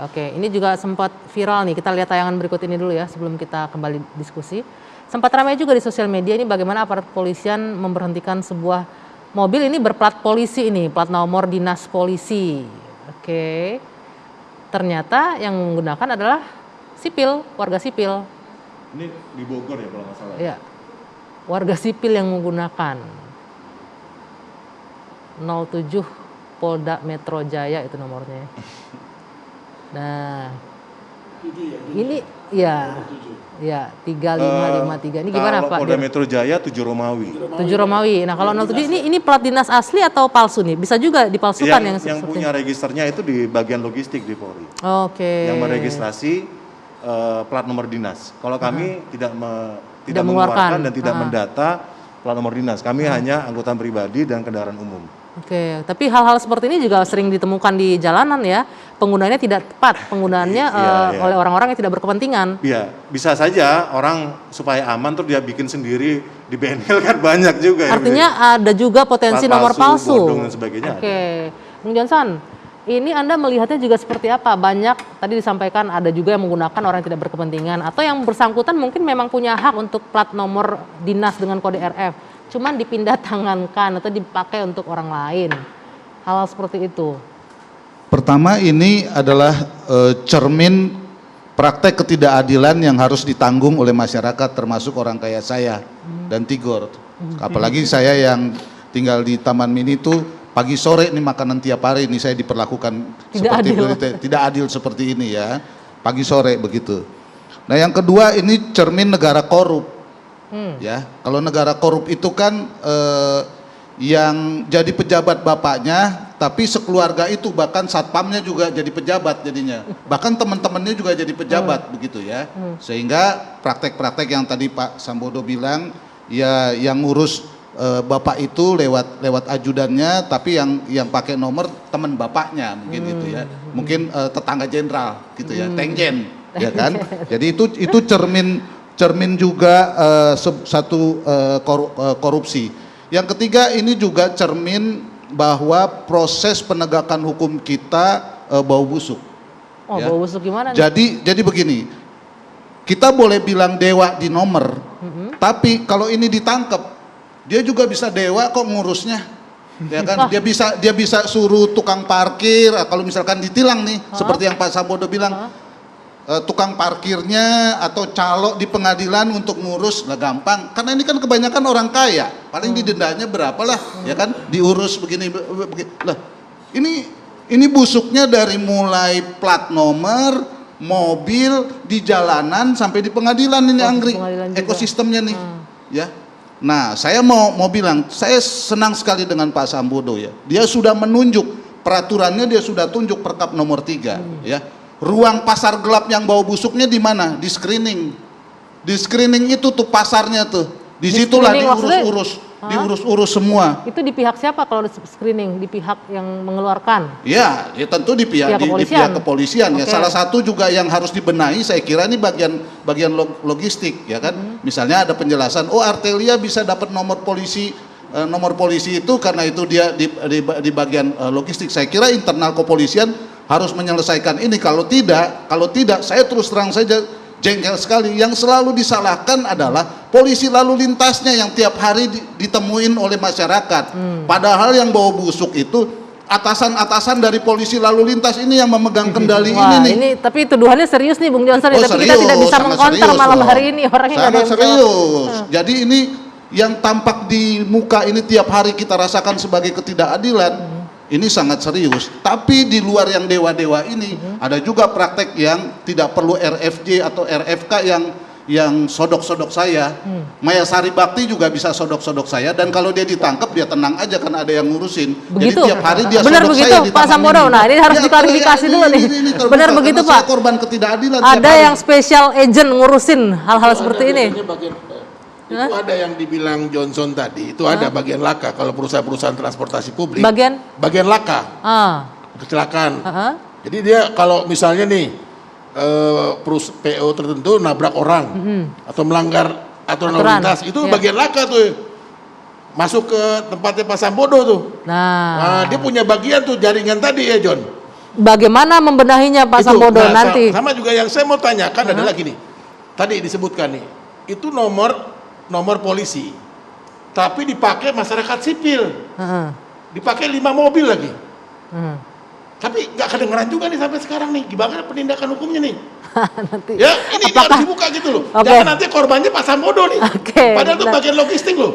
Oke, ini juga sempat viral nih. Kita lihat tayangan berikut ini dulu ya sebelum kita kembali diskusi. Sempat ramai juga di sosial media ini bagaimana aparat kepolisian memberhentikan sebuah mobil ini berplat polisi ini, plat nomor dinas polisi. Oke. Ternyata yang menggunakan adalah sipil, warga sipil. Ini di Bogor ya kalau nggak salah. Ya. Warga sipil yang menggunakan 07 Polda Metro Jaya itu nomornya. Nah, ini ya 3553. Ini gimana kalau Pak? Polda Metro Jaya 7 Romawi. 7 Romawi. Nah, kalau 07 ini plat dinas asli atau palsu nih? Bisa juga dipalsukan Yang punya registernya itu di bagian logistik di Polri. Oke. Yang meregistrasi plat nomor dinas. Kalau kami tidak mengeluarkan mengeluarkan dan tidak mendata plat nomor dinas. Kami hanya angkutan pribadi dan kendaraan umum. Oke, tapi hal-hal seperti ini juga sering ditemukan di jalanan ya. Penggunaannya tidak tepat, penggunaannya oleh orang-orang yang tidak berkepentingan. Iya, bisa saja orang supaya aman terus dia bikin sendiri di bengkel kan banyak juga. Artinya ada juga potensi nomor palsu. Bodong dan sebagainya. Oke, Bung Johnson, ini Anda melihatnya juga seperti apa? Banyak tadi disampaikan ada juga yang menggunakan orang yang tidak berkepentingan atau yang bersangkutan mungkin memang punya hak untuk plat nomor dinas dengan kode RF. Cuman dipindah tangankan atau dipakai untuk orang lain. Hal seperti itu. Pertama, ini adalah cermin praktek ketidakadilan yang harus ditanggung oleh masyarakat termasuk orang kayak saya dan Tigor. Apalagi saya yang tinggal di Taman Mini itu pagi sore nih makanan tiap hari ini saya diperlakukan tidak adil seperti ini ya. Pagi sore begitu. Nah, yang kedua ini cermin negara korup. Ya, kalau negara korup itu kan yang jadi pejabat bapaknya, tapi sekeluarga itu bahkan satpamnya juga jadi pejabat jadinya, bahkan teman-temannya juga jadi pejabat begitu ya, sehingga praktek-praktek yang tadi Pak Sambodo bilang, ya yang ngurus bapak itu lewat ajudannya, tapi yang pakai nomor teman bapaknya mungkin gitu ya, mungkin tetangga jenderal gitu ya, tengjen ya kan, jadi itu cermin juga satu korupsi. Yang ketiga ini juga cermin bahwa proses penegakan hukum kita bau busuk. Oh, ya. bau busuk gimana nih? Jadi begini, kita boleh bilang dewa di nomor, tapi kalau ini ditangkap, dia juga bisa dewa kok ngurusnya. Ya kan, dia bisa suruh tukang parkir kalau misalkan ditilang nih, seperti yang Pak Sambodo bilang. Tukang parkirnya atau calo di pengadilan untuk ngurus lah gampang, karena ini kan kebanyakan orang kaya, paling didendanya berapa lah ya kan, diurus begini lah. Ini busuknya dari mulai plat nomor, mobil, di jalanan sampai di pengadilan ini Anggri ekosistemnya nih ya. Nah, saya mau bilang, saya senang sekali dengan Pak Sambodo ya, dia sudah menunjuk peraturannya, dia sudah tunjuk Perkap nomor 3 ya. Ruang pasar gelap yang bau busuknya di mana? Di screening. Di screening itu tuh pasarnya tuh. Disitulah diurus-urus semua. Itu di pihak siapa kalau screening? Di pihak yang mengeluarkan? Ya tentu di pihak kepolisian. Ya. Salah satu juga yang harus dibenahi saya kira ini bagian logistik ya kan. Misalnya ada penjelasan, oh Artelia bisa dapat nomor polisi itu karena itu dia di bagian logistik. Saya kira internal kepolisian harus menyelesaikan ini. Kalau tidak saya terus terang saja jengkel sekali. Yang selalu disalahkan adalah polisi lalu lintasnya yang tiap hari ditemuin oleh masyarakat. Padahal yang bawa busuk itu atasan-atasan dari polisi lalu lintas ini yang memegang kendali. Ini tapi tuduhannya serius nih Bung Johnson, tapi kita tidak bisa mengkonter malam hari ini, orangnya sangat serius. Jadi ini yang tampak di muka ini tiap hari kita rasakan sebagai ketidakadilan. Ini sangat serius, tapi di luar yang dewa-dewa ini ada juga praktek yang tidak perlu RFJ atau RFK yang sodok-sodok saya. Maya Sari Bakti juga bisa sodok-sodok saya, dan kalau dia ditangkap dia tenang aja kan ada yang ngurusin. Begitu? Jadi tiap hari dia benar sodok begitu, saya di Pak Sambodo. Nah, ini harus diklarifikasi dulu nih. Benar begitu Pak? Saya korban ketidakadilan. Ada yang special agent ngurusin hal-hal seperti ini. Itu ada yang dibilang Johnson tadi, itu ada bagian laka kalau perusahaan-perusahaan transportasi publik. Bagian laka. Kecelakaan. Jadi dia kalau misalnya nih PO tertentu nabrak orang atau melanggar aturan lalu lintas, itu bagian laka tuh. Masuk ke tempatnya Pak Sambodo tuh. Nah, dia punya bagian tuh jaringan tadi ya, John. bagaimana membenahinya Pak Sambodo nanti? Sama juga yang saya mau tanyakan adalah gini. Tadi disebutkan nih, itu nomor polisi, tapi dipakai masyarakat sipil, dipakai 5 mobil lagi. Tapi nggak kedengeran juga nih sampai sekarang nih, gimana penindakan hukumnya nih? Nanti. Ya, ini harus dibuka gitu loh. Jangan nanti korbannya Pak Sambodo nih. Padahal itu bagian logistik loh.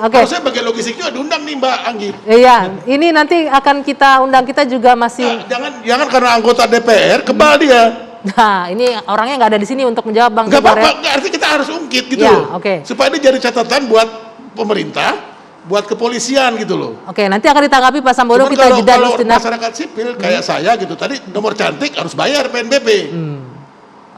Harusnya bagian logistik juga diundang nih Mbak Anggi. Iya, ini nanti akan kita undang, kita juga masih. Jangan karena anggota DPR kebal dia. Nah, ini orangnya nggak ada di sini untuk menjawab Bang. Nggak apa-apa, artinya kita harus ungkit gitu loh. Supaya dia jadi catatan buat pemerintah, buat kepolisian gitu loh. Nanti akan ditanggapi Pak Sambodo. Cuman kita jeda kalau sejenak. Masyarakat sipil kayak saya gitu, tadi nomor cantik harus bayar PNBP.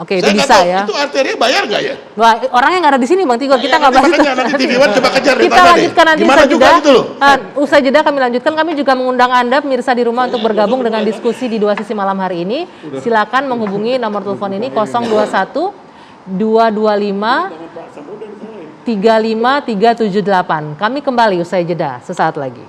Itu bisa ya. Itu artinya bayar nggak ya? Wah, orangnya nggak ada di sini Bang Tigor, kita nggak bahas itu. Nanti TV One coba kejar kita lanjutkan nanti gimana juga gitu loh. Usai jeda kami lanjutkan. Kami juga mengundang Anda pemirsa di rumah untuk bergabung dengan diskusi di Dua Sisi malam hari ini. Silakan menghubungi nomor telepon ini 021 225 35378. Kami kembali usai jeda sesaat lagi.